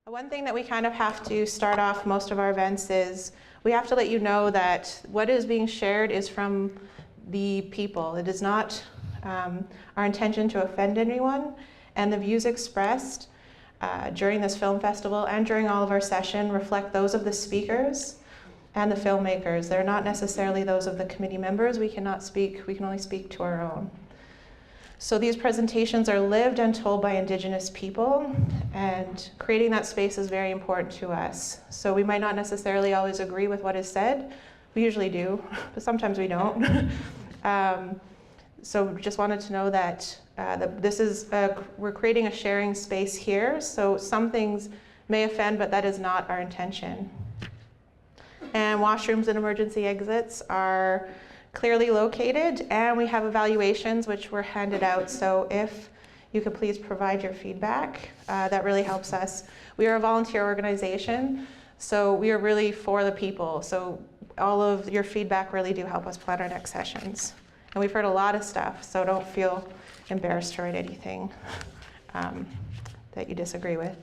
One thing that we kind of have to start off most of our events is we have to let you know that what is being shared is from the people. It is not our intention to offend anyone, and the views expressed during this film festival and during all of our session reflect those of the speakers and the filmmakers. They're not necessarily those of the committee members. We can only speak to our own. So these presentations are lived and told by Indigenous people, and creating that space is very important to us. So we might not necessarily always agree with what is said. We usually do, but sometimes we don't. So just wanted to know that, we're creating a sharing space here, so some things may offend, but that is not our intention. And washrooms and emergency exits are clearly located, and we have evaluations which were handed out, so if you could please provide your feedback, that really helps us. We are a volunteer organization, so we are really for the people, so all of your feedback really do help us plan our next sessions. And we've heard a lot of stuff, so don't feel embarrassed to write anything that you disagree with.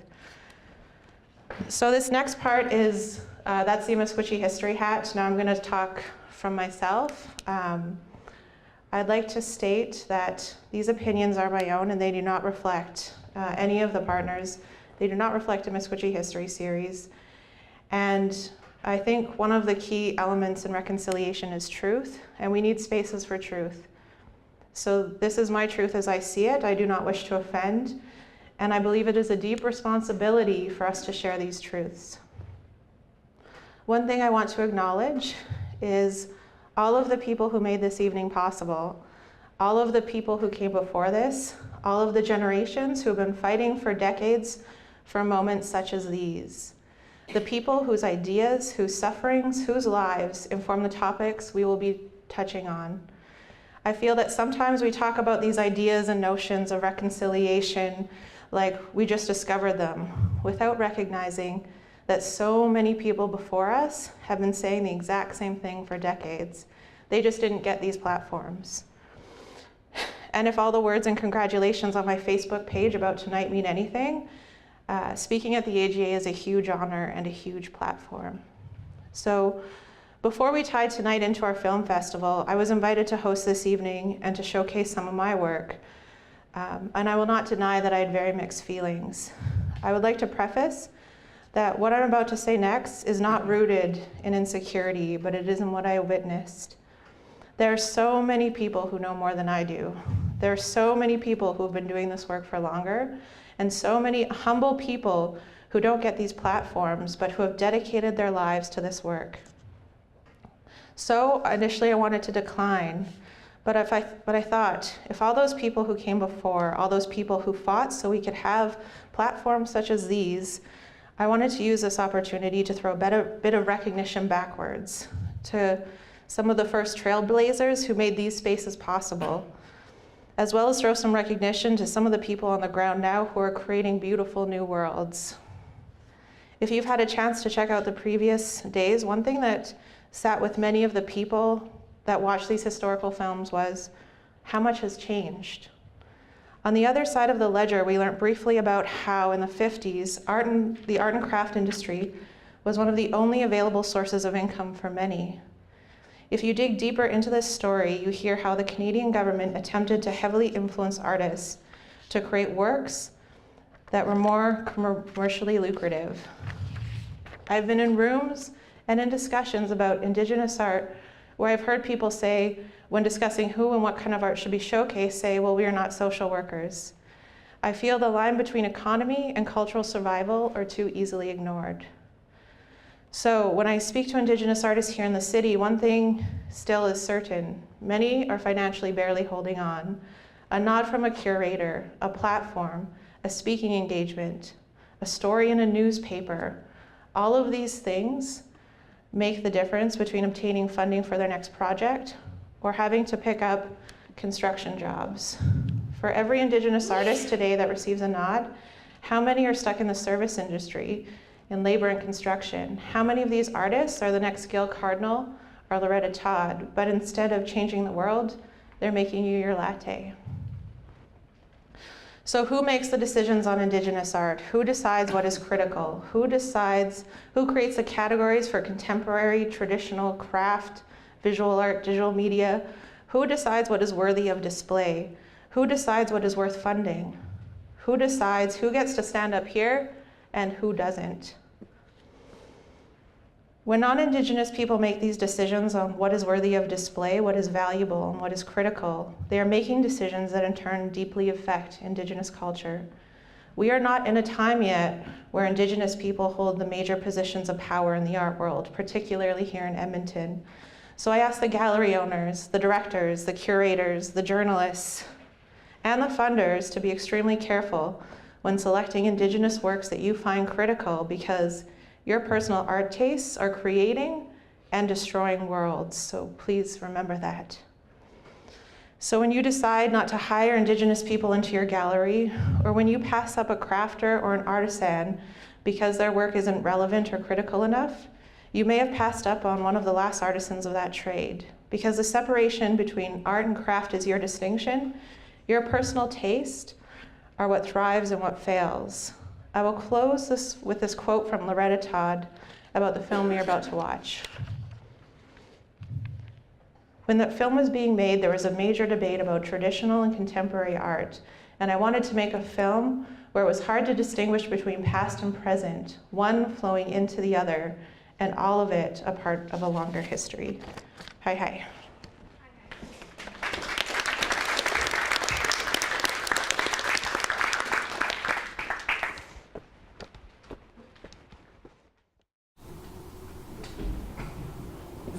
So this next part is, that's the Musqueam history hat. Now I'm going to talk from myself. I'd like to state that these opinions are my own and they do not reflect any of the partners. They do not reflect a Musqueam history series. And I think one of the key elements in reconciliation is truth, and we need spaces for truth. So this is my truth as I see it. I do not wish to offend, and I believe it is a deep responsibility for us to share these truths. One thing I want to acknowledge is all of the people who made this evening possible, all of the people who came before this, all of the generations who have been fighting for decades for moments such as these. The people whose ideas, whose sufferings, whose lives inform the topics we will be touching on. I feel that sometimes we talk about these ideas and notions of reconciliation like we just discovered them, without recognizing that so many people before us have been saying the exact same thing for decades. They just didn't get these platforms. And if all the words and congratulations on my Facebook page about tonight mean anything, speaking at the AGA is a huge honor and a huge platform. So before we tied tonight into our film festival, I was invited to host this evening and to showcase some of my work. And I will not deny that I had very mixed feelings. I would like to preface that what I'm about to say next is not rooted in insecurity, but it is in what I witnessed. There are so many people who know more than I do. There are so many people who have been doing this work for longer, and so many humble people who don't get these platforms, but who have dedicated their lives to this work. So initially I wanted to decline, but I thought, if all those people who came before, all those people who fought so we could have platforms such as these, I wanted to use this opportunity to throw a bit of recognition backwards to some of the first trailblazers who made these spaces possible, as well as throw some recognition to some of the people on the ground now who are creating beautiful new worlds. If you've had a chance to check out the previous days, one thing that sat with many of the people that watched these historical films was how much has changed. On the other side of the ledger, we learned briefly about how in the 50s, the art and craft industry was one of the only available sources of income for many. If you dig deeper into this story, you hear how the Canadian government attempted to heavily influence artists to create works that were more commercially lucrative. I've been in rooms and in discussions about Indigenous art where I've heard people say, when discussing who and what kind of art should be showcased, say, well, we are not social workers. I feel the line between economy and cultural survival are too easily ignored. So when I speak to Indigenous artists here in the city, one thing still is certain. Many are financially barely holding on. A nod from a curator, a platform, a speaking engagement, a story in a newspaper, all of these things make the difference between obtaining funding for their next project or having to pick up construction jobs. For every Indigenous artist today that receives a nod, how many are stuck in the service industry, in labor and construction? How many of these artists are the next Gil Cardinal or Loretta Todd, but instead of changing the world, they're making you your latte? So who makes the decisions on Indigenous art? Who decides what is critical? Who creates the categories for contemporary, traditional, craft, visual art, digital media? Who decides what is worthy of display? Who decides what is worth funding? Who decides who gets to stand up here and who doesn't? When non-Indigenous people make these decisions on what is worthy of display, what is valuable, and what is critical, they are making decisions that in turn deeply affect Indigenous culture. We are not in a time yet where Indigenous people hold the major positions of power in the art world, particularly here in Edmonton. So I ask the gallery owners, the directors, the curators, the journalists, and the funders to be extremely careful when selecting Indigenous works that you find critical, because your personal art tastes are creating and destroying worlds, so please remember that. So when you decide not to hire Indigenous people into your gallery, or when you pass up a crafter or an artisan because their work isn't relevant or critical enough, you may have passed up on one of the last artisans of that trade. Because the separation between art and craft is your distinction, your personal taste are what thrives and what fails. I will close with this quote from Loretta Todd about the film we are about to watch. When the film was being made, there was a major debate about traditional and contemporary art, and I wanted to make a film where it was hard to distinguish between past and present, one flowing into the other, and all of it a part of a longer history. Hi, hi.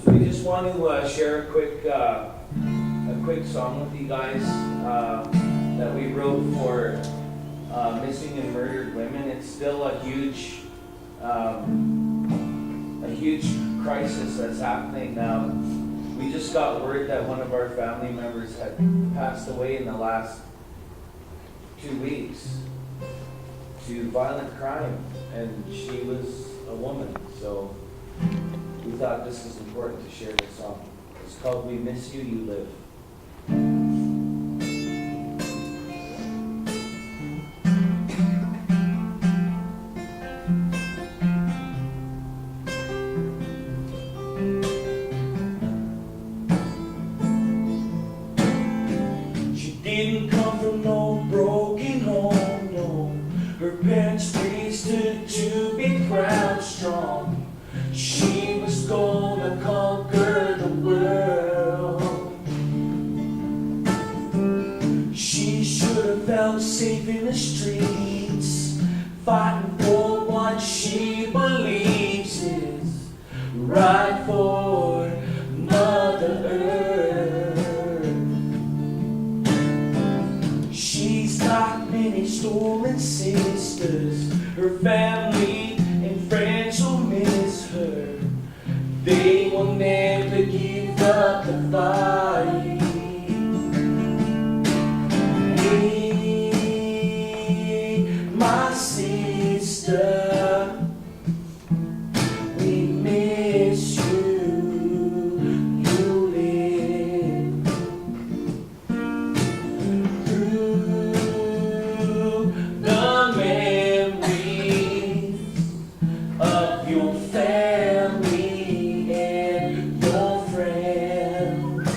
So we just want to share a quick song with you guys that we wrote for missing and murdered women. It's still a huge crisis that's happening now. We just got word that one of our family members had passed away in the last 2 weeks to violent crime, and she was a woman. So we thought this was important to share this song. It's called We Miss You, You Live. She didn't come from no broken home, no. Her parents raised her to be proud, strong. She was gonna conquer the world. She should have felt safe in the streets, fighting for what she believes is right for Mother Earth. She's got many stolen sisters, her family and friends will miss her. They will never give up the fight. Hey, my sister, we miss you. You live through the memories of your family and your friends.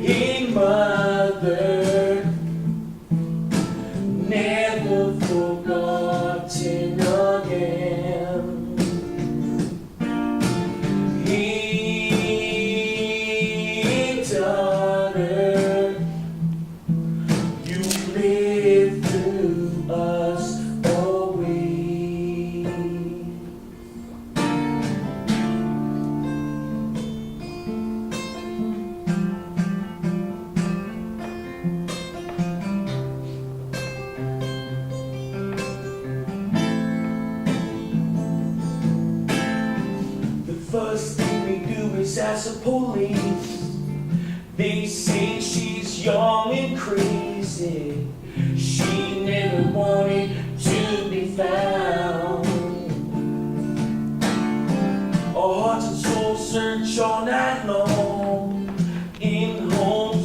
Hey, Mother, never forgotten again. Hey, daughter, you live through us always. The first thing we do is ask the police. They say she's young and crazy. She never wanted to be found. Our hearts and souls search all night long, in homes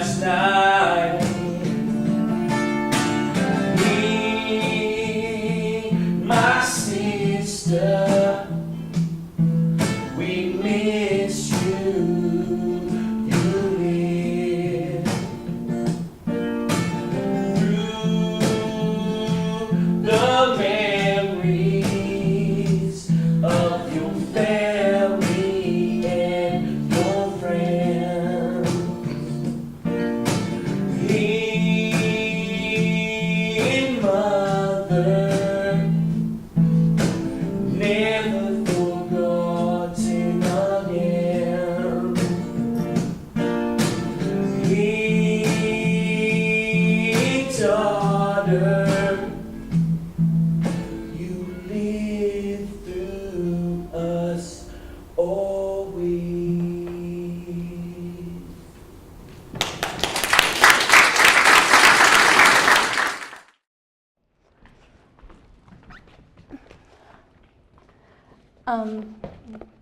last night. Me, my sister, we miss you. You live through the memories of your family and your friends. In mother, never forgotten again. Daughter, you live through us always.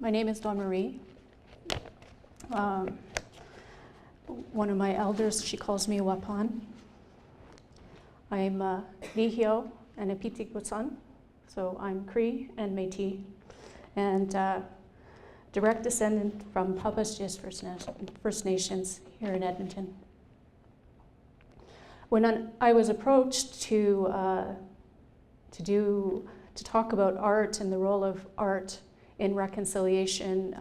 My name is Dawn Marie. One of my elders, she calls me Wapan. I'm Lihio and a Pitikutsan, so I'm Cree and Métis, and direct descendant from Papasjis First Nations here in Edmonton. When I was approached to talk about art and the role of art in reconciliation,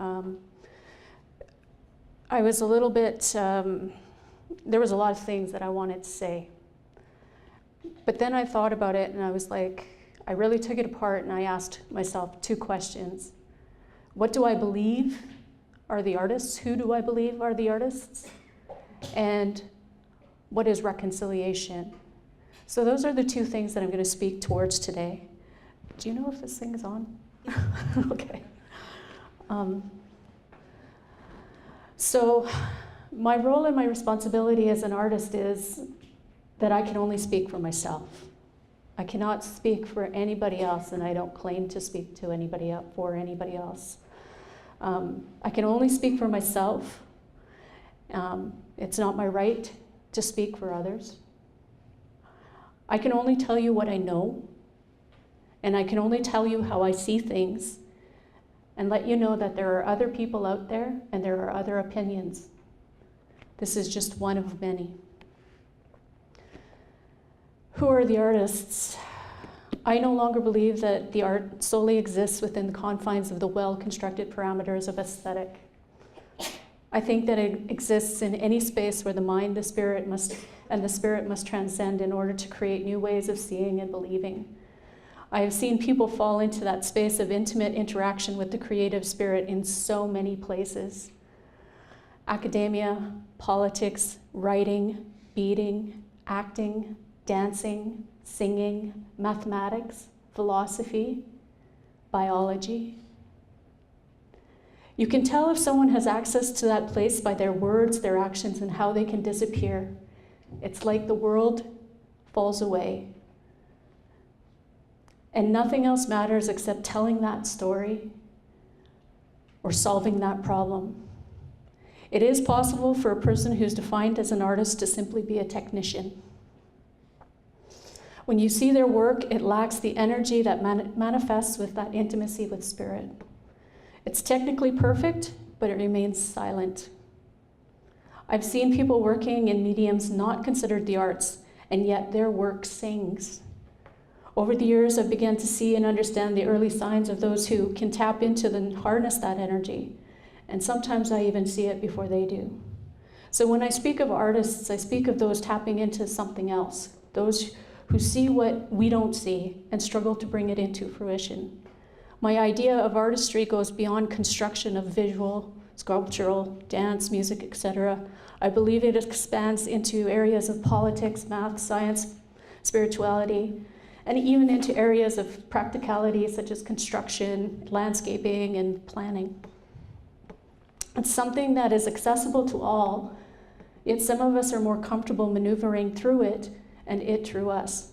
I was a little bit, there was a lot of things that I wanted to say. But then I thought about it and I was like, I really took it apart and I asked myself two questions. What do I believe are the artists? Who do I believe are the artists? And what is reconciliation? So those are the two things that I'm going to speak towards today. Do you know if this thing is on? Okay. So my role and my responsibility as an artist is that I can only speak for myself. I cannot speak for anybody else, and I don't claim to speak to anybody else, for anybody else. I can only speak for myself. It's not my right to speak for others. I can only tell you what I know, and I can only tell you how I see things, and let you know that there are other people out there, and there are other opinions. This is just one of many. Who are the artists? I no longer believe that the art solely exists within the confines of the well-constructed parameters of aesthetic. I think that it exists in any space where the mind, the spirit must transcend in order to create new ways of seeing and believing. I have seen people fall into that space of intimate interaction with the creative spirit in so many places. Academia, politics, writing, beading, acting, dancing, singing, mathematics, philosophy, biology. You can tell if someone has access to that place by their words, their actions, and how they can disappear. It's like the world falls away. And nothing else matters except telling that story or solving that problem. It is possible for a person who's defined as an artist to simply be a technician. When you see their work, it lacks the energy that manifests with that intimacy with spirit. It's technically perfect, but it remains silent. I've seen people working in mediums not considered the arts, and yet their work sings. Over the years, I've begun to see and understand the early signs of those who can tap into and harness that energy. And sometimes I even see it before they do. So when I speak of artists, I speak of those tapping into something else, those who see what we don't see and struggle to bring it into fruition. My idea of artistry goes beyond construction of visual, sculptural, dance, music, etc. I believe it expands into areas of politics, math, science, spirituality, and even into areas of practicality such as construction, landscaping, and planning. It's something that is accessible to all, yet some of us are more comfortable maneuvering through it and it through us.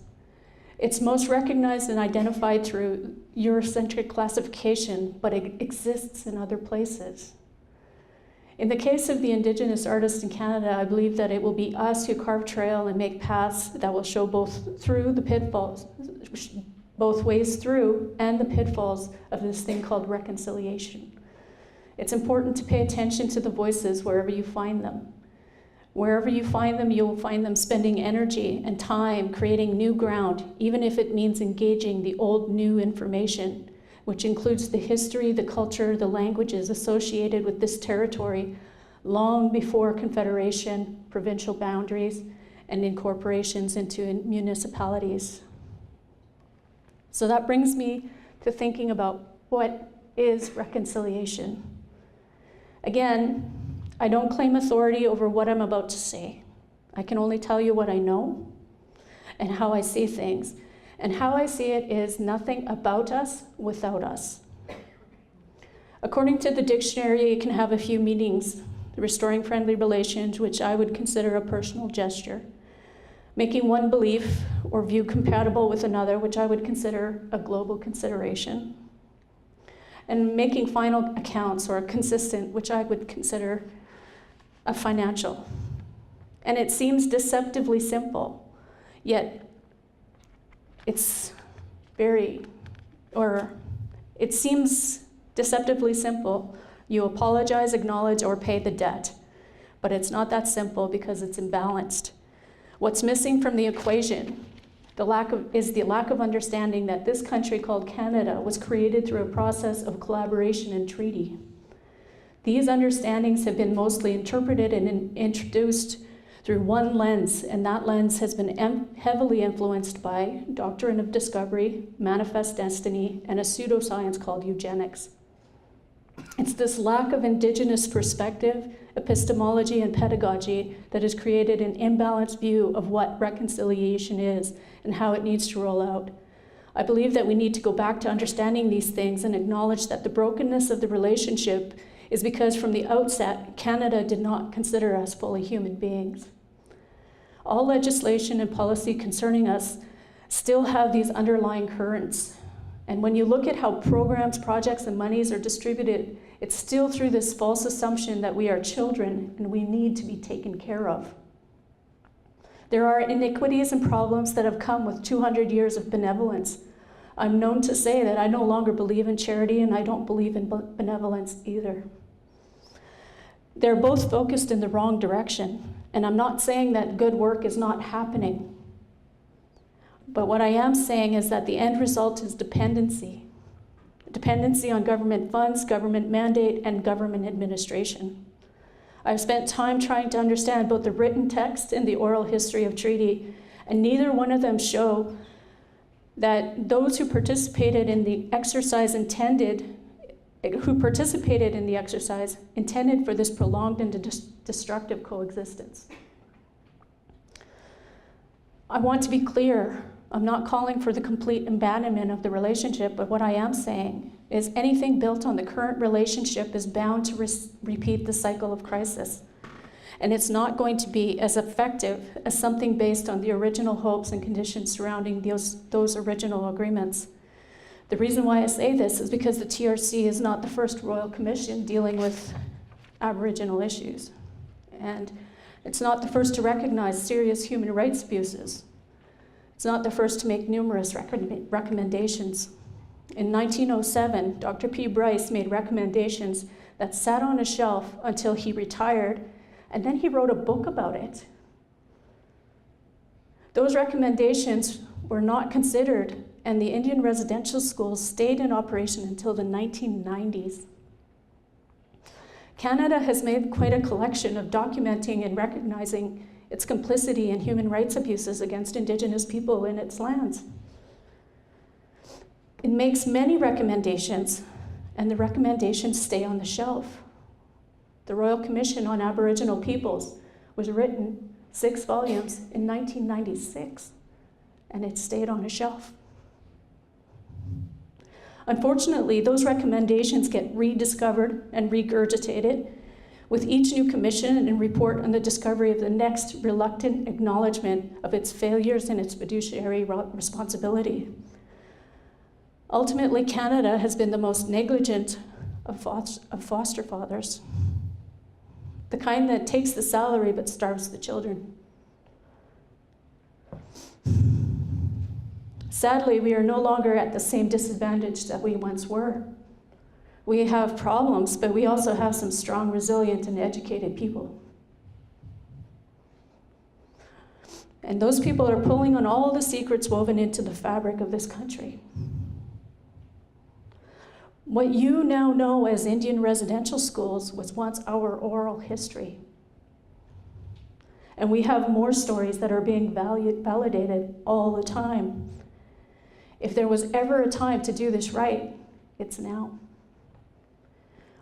It's most recognized and identified through Eurocentric classification, but it exists in other places. In the case of the Indigenous artists in Canada, I believe that it will be us who carve trail and make paths that will show both through the pitfalls, both ways through and the pitfalls of this thing called reconciliation. It's important to pay attention to the voices wherever you find them. Wherever you find them, you will find them spending energy and time creating new ground, even if it means engaging the old new information, which includes the history, the culture, the languages associated with this territory long before Confederation, provincial boundaries, and incorporations into municipalities. So that brings me to thinking about what is reconciliation. Again, I don't claim authority over what I'm about to say. I can only tell you what I know and how I see things. And how I see it is nothing about us without us. According to the dictionary, it can have a few meanings. Restoring friendly relations, which I would consider a personal gesture. Making one belief or view compatible with another, which I would consider a global consideration. And making final accounts or consistent, which I would consider a financial. And it seems deceptively simple, yet it seems deceptively simple. You apologize, acknowledge, or pay the debt. But it's not that simple because it's imbalanced. What's missing from the equation is the lack of understanding that this country called Canada was created through a process of collaboration and treaty. These understandings have been mostly interpreted and introduced through one lens, and that lens has been heavily influenced by doctrine of discovery, manifest destiny, and a pseudoscience called eugenics. It's this lack of indigenous perspective, epistemology, and pedagogy that has created an imbalanced view of what reconciliation is and how it needs to roll out. I believe that we need to go back to understanding these things and acknowledge that the brokenness of the relationship is because from the outset, Canada did not consider us fully human beings. All legislation and policy concerning us still have these underlying currents. And when you look at how programs, projects, and monies are distributed, it's still through this false assumption that we are children and we need to be taken care of. There are iniquities and problems that have come with 200 years of benevolence. I'm known to say that I no longer believe in charity and I don't believe in benevolence either. They're both focused in the wrong direction, and I'm not saying that good work is not happening. But what I am saying is that the end result is dependency. Dependency on government funds, government mandate, and government administration. I've spent time trying to understand both the written text and the oral history of treaty, and neither one of them show that those who participated in the exercise intended for this prolonged and destructive coexistence. I want to be clear, I'm not calling for the complete abandonment of the relationship, but what I am saying is anything built on the current relationship is bound to repeat the cycle of crisis. And it's not going to be as effective as something based on the original hopes and conditions surrounding those original agreements. The reason why I say this is because the TRC is not the first Royal Commission dealing with Aboriginal issues. And it's not the first to recognize serious human rights abuses. It's not the first to make numerous recommendations. In 1907, Dr. P. Bryce made recommendations that sat on a shelf until he retired, and then he wrote a book about it. Those recommendations were not considered, and the Indian residential schools stayed in operation until the 1990s. Canada has made quite a collection of documenting and recognizing its complicity in human rights abuses against Indigenous people in its lands. It makes many recommendations, and the recommendations stay on the shelf. The Royal Commission on Aboriginal Peoples was written 6 volumes in 1996, and it stayed on a shelf. Unfortunately, those recommendations get rediscovered and regurgitated with each new commission and report on the discovery of the next reluctant acknowledgement of its failures and its fiduciary responsibility. Ultimately, Canada has been the most negligent of foster fathers. the kind that takes the salary but starves the children. Sadly, we are no longer at the same disadvantage that we once were. We have problems, but we also have some strong, resilient, and educated people. And those people are pulling on all the secrets woven into the fabric of this country. What you now know as Indian residential schools was once our oral history. And we have more stories that are being validated all the time. If there was ever a time to do this right, it's now.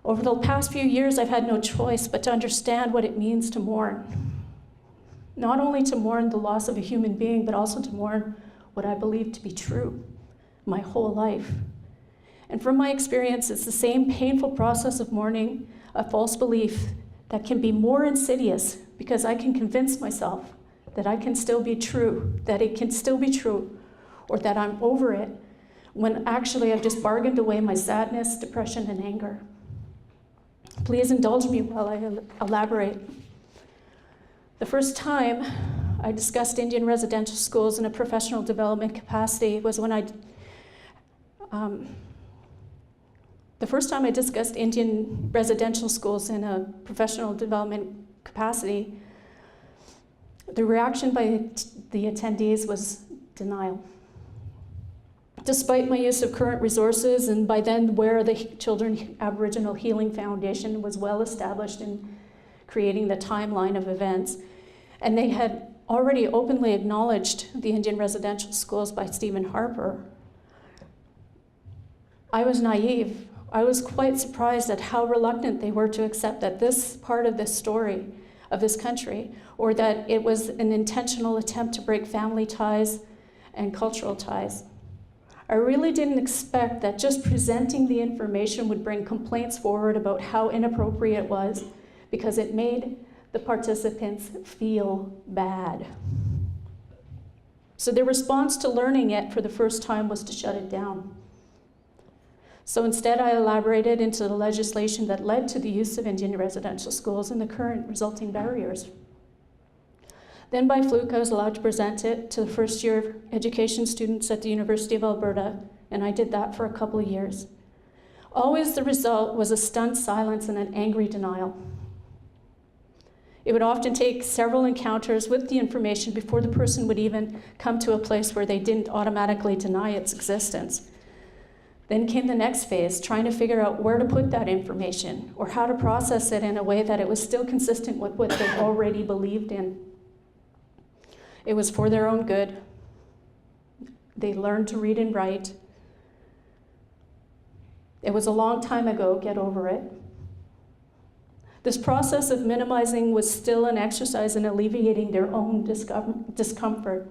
Over the past few years, I've had no choice but to understand what it means to mourn. Not only to mourn the loss of a human being, but also to mourn what I believe to be true my whole life. And from my experience, it's the same painful process of mourning a false belief that can be more insidious, because I can convince myself that I can still be true, that it can still be true, or that I'm over it, when actually I've just bargained away my sadness, depression, and anger. Please indulge me while I elaborate. The first time I discussed Indian residential schools in a professional development capacity was when the first time I discussed Indian residential schools in a professional development capacity, the reaction by the attendees was denial. Despite my use of current resources, and by then where the Children Aboriginal Healing Foundation was well established in creating the timeline of events, and they had already openly acknowledged the Indian residential schools by Stephen Harper, I was naive. I was quite surprised at how reluctant they were to accept that this part of this story of this country, or that it was an intentional attempt to break family ties and cultural ties. I really didn't expect that just presenting the information would bring complaints forward about how inappropriate it was, because it made the participants feel bad. So their response to learning it for the first time was to shut it down. So instead, I elaborated into the legislation that led to the use of Indian residential schools and the current resulting barriers. Then by fluke, I was allowed to present it to the first-year education students at the University of Alberta, and I did that for a couple of years. Always the result was a stunned silence and an angry denial. It would often take several encounters with the information before the person would even come to a place where they didn't automatically deny its existence. Then came the next phase, trying to figure out where to put that information or how to process it in a way that it was still consistent with what they already believed in. It was for their own good. They learned to read and write. It was a long time ago, get over it. This process of minimizing was still an exercise in alleviating their own discomfort.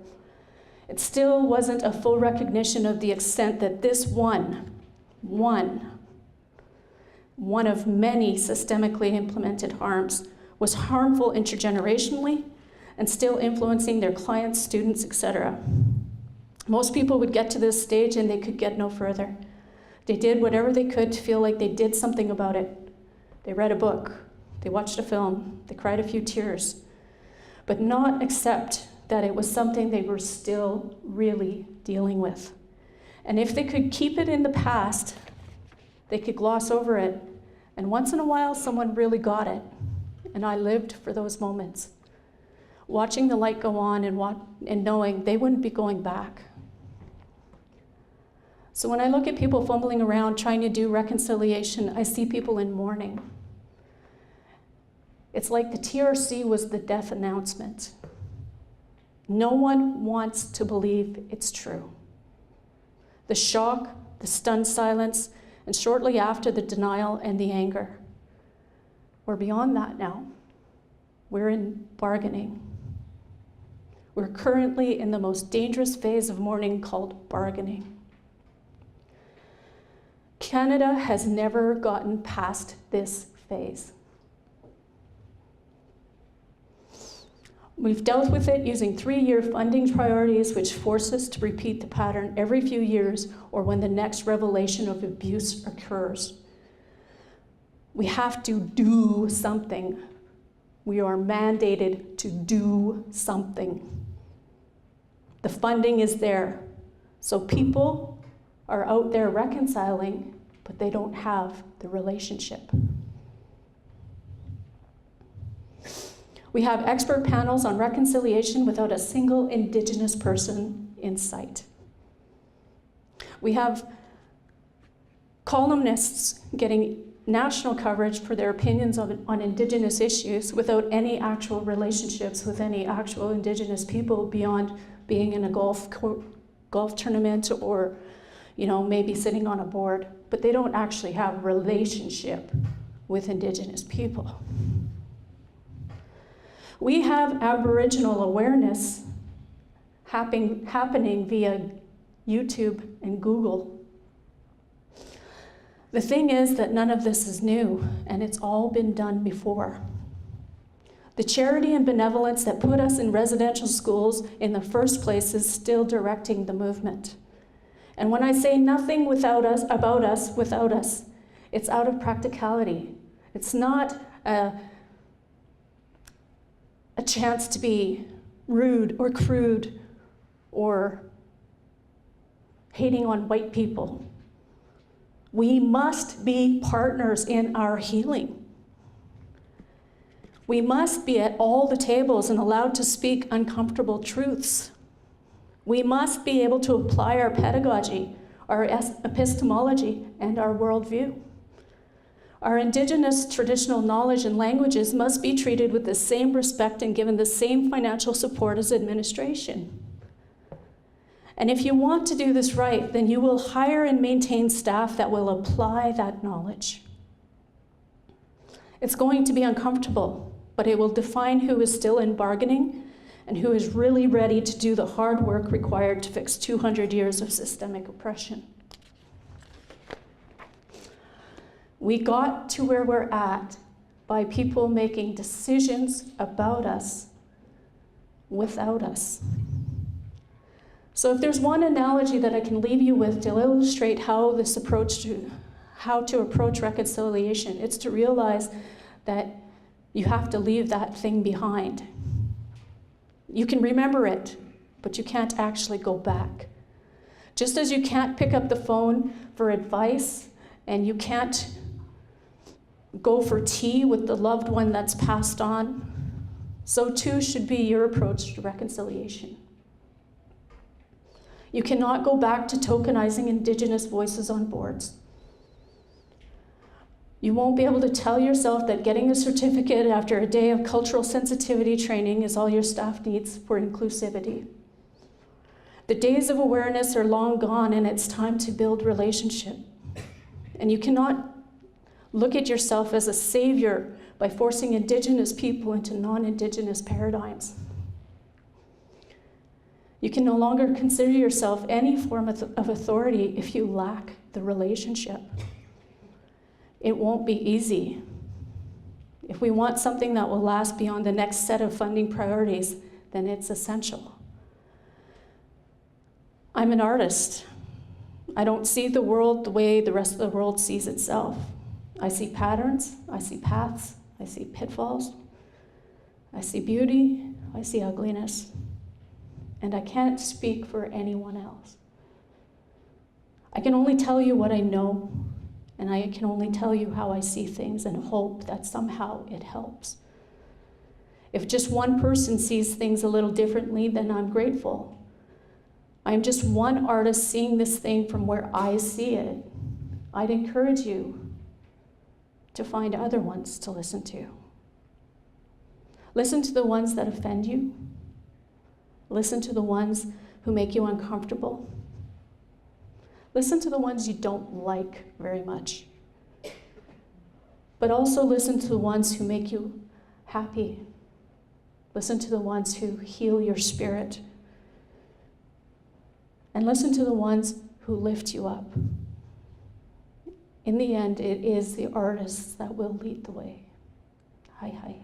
It still wasn't a full recognition of the extent that this one of many systemically implemented harms was harmful intergenerationally and still influencing their clients, students, etc. Most people would get to this stage and they could get no further. They did whatever they could to feel like they did something about it. They read a book, they watched a film, they cried a few tears, but not accept that it was something they were still really dealing with. And if they could keep it in the past, they could gloss over it. And once in a while, someone really got it. And I lived for those moments, watching the light go on and knowing they wouldn't be going back. So when I look at people fumbling around trying to do reconciliation, I see people in mourning. It's like the TRC was the death announcement. No one wants to believe it's true. The shock, the stunned silence, and shortly after, the denial and the anger. We're beyond that now. We're in bargaining. We're currently in the most dangerous phase of mourning called bargaining. Canada has never gotten past this phase. We've dealt with it using 3-year funding priorities, which force us to repeat the pattern every few years or when the next revelation of abuse occurs. We have to do something We are mandated to do something. The funding is there. So people are out there reconciling, but they don't have the relationship. We have expert panels on reconciliation without a single Indigenous person in sight. We have columnists getting national coverage for their opinions on Indigenous issues without any actual relationships with any actual Indigenous people beyond being in a golf tournament or, maybe sitting on a board. But they don't actually have a relationship with Indigenous people. We have Aboriginal awareness happening via YouTube and Google. The thing is that none of this is new, and it's all been done before. The charity and benevolence that put us in residential schools in the first place is still directing the movement. And when I say nothing without us, it's out of practicality. It's not a chance to be rude or crude or hating on white people. We must be partners in our healing. We must be at all the tables and allowed to speak uncomfortable truths. We must be able to apply our pedagogy, our epistemology, and our worldview. Our Indigenous traditional knowledge and languages must be treated with the same respect and given the same financial support as administration. And if you want to do this right, then you will hire and maintain staff that will apply that knowledge. It's going to be uncomfortable, but it will define who is still in bargaining and who is really ready to do the hard work required to fix 200 years of systemic oppression. We got to where we're at by people making decisions about us without us. So if there's one analogy that I can leave you with to illustrate how to approach reconciliation, it's to realize that you have to leave that thing behind. You can remember it, but you can't actually go back. Just as you can't pick up the phone for advice and you can't go for tea with the loved one that's passed on, so too should be your approach to reconciliation. You cannot go back to tokenizing Indigenous voices on boards. You won't be able to tell yourself that getting a certificate after a day of cultural sensitivity training is all your staff needs for inclusivity. The days of awareness are long gone, and it's time to build relationship. And you cannot look at yourself as a savior by forcing Indigenous people into non-Indigenous paradigms. You can no longer consider yourself any form of authority if you lack the relationship. It won't be easy. If we want something that will last beyond the next set of funding priorities, then it's essential. I'm an artist. I don't see the world the way the rest of the world sees itself. I see patterns, I see paths, I see pitfalls, I see beauty, I see ugliness. And I can't speak for anyone else. I can only tell you what I know, and I can only tell you how I see things and hope that somehow it helps. If just one person sees things a little differently, then I'm grateful. I'm just one artist seeing this thing from where I see it. I'd encourage you to find other ones to listen to. Listen to the ones that offend you. Listen to the ones who make you uncomfortable. Listen to the ones you don't like very much. But also listen to the ones who make you happy. Listen to the ones who heal your spirit. And listen to the ones who lift you up. In the end, it is the artists that will lead the way. Hi, hi.